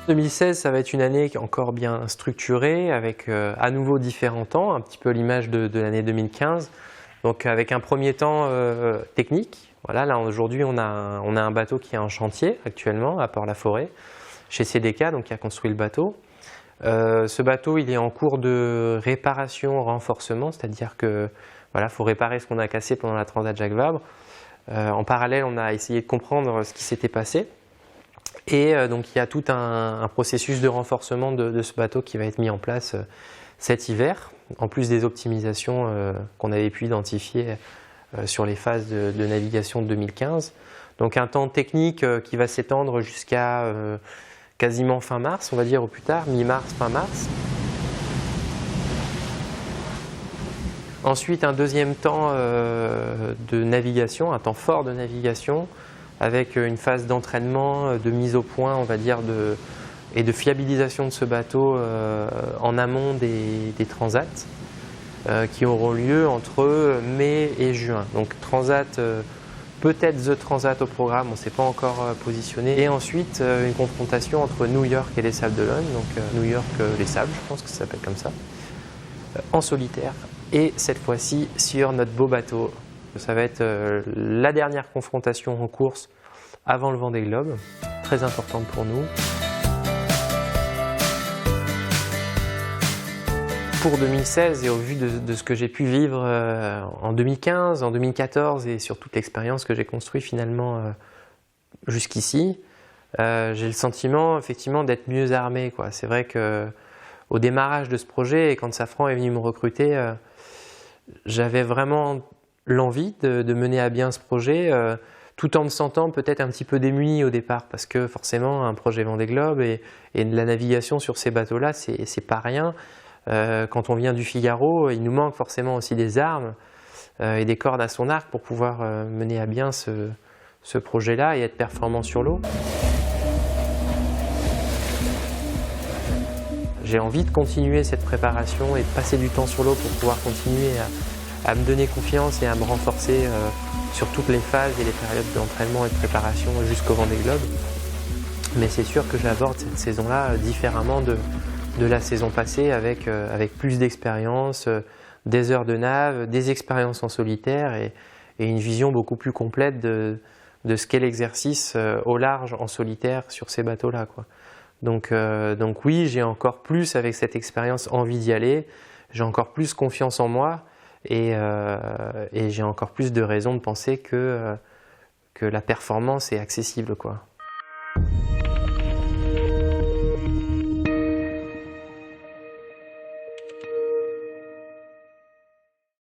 2016, ça va être une année encore bien structurée, avec à nouveau différents temps, un petit peu l'image de l'année 2015. Donc avec un premier temps technique. Voilà, là aujourd'hui on a un bateau qui est en chantier actuellement à Port-la-Forêt, chez CDK, donc qui a construit le bateau. Ce bateau il est en cours de réparation, renforcement, c'est-à-dire que voilà, faut réparer ce qu'on a cassé pendant la Transat Jacques Vabre. En parallèle, on a essayé de comprendre ce qui s'était passé. Et donc il y a tout un processus de renforcement de ce bateau qui va être mis en place cet hiver, en plus des optimisations qu'on avait pu identifier sur les phases de navigation de 2015. Donc un temps technique qui va s'étendre jusqu'à quasiment fin mars, on va dire au plus tard, mi-mars, fin mars. Ensuite un deuxième temps de navigation, un temps fort de navigation, avec une phase d'entraînement, de mise au point, on va dire, et de fiabilisation de ce bateau en amont des transats qui auront lieu entre mai et juin. Donc Transat, peut-être The Transat au programme, on ne s'est pas encore positionné. Et ensuite une confrontation entre New York et les Sables d'Olonne, donc New York les Sables, je pense que ça s'appelle comme ça, en solitaire. Et cette fois-ci sur notre beau bateau. Ça va être la dernière confrontation en course avant le Vendée Globe, très importante pour nous. Pour 2016 et au vu de ce que j'ai pu vivre en 2015, en 2014 et sur toute l'expérience que j'ai construite finalement jusqu'ici, j'ai le sentiment effectivement d'être mieux armé, quoi. C'est vrai qu'au démarrage de ce projet et quand Safran est venu me recruter, j'avais vraiment l'envie de mener à bien ce projet, tout en me sentant peut-être un petit peu démuni au départ, parce que forcément un projet Vendée Globe et de la navigation sur ces bateaux-là, c'est pas rien. Quand on vient du Figaro, il nous manque forcément aussi des armes et des cordes à son arc pour pouvoir mener à bien ce projet-là et être performant sur l'eau. J'ai envie de continuer cette préparation et de passer du temps sur l'eau pour pouvoir continuer à me donner confiance et à me renforcer sur toutes les phases et les périodes d'entraînement et de préparation jusqu'au Vendée Globe. Mais c'est sûr que j'aborde cette saison-là différemment de la saison passée avec plus d'expérience, des heures de nav, des expériences en solitaire et une vision beaucoup plus complète de ce qu'est l'exercice au large en solitaire sur ces bateaux-là, quoi. Donc oui, j'ai encore plus avec cette expérience envie d'y aller, j'ai encore plus confiance en moi et j'ai encore plus de raisons de penser que la performance est accessible, quoi.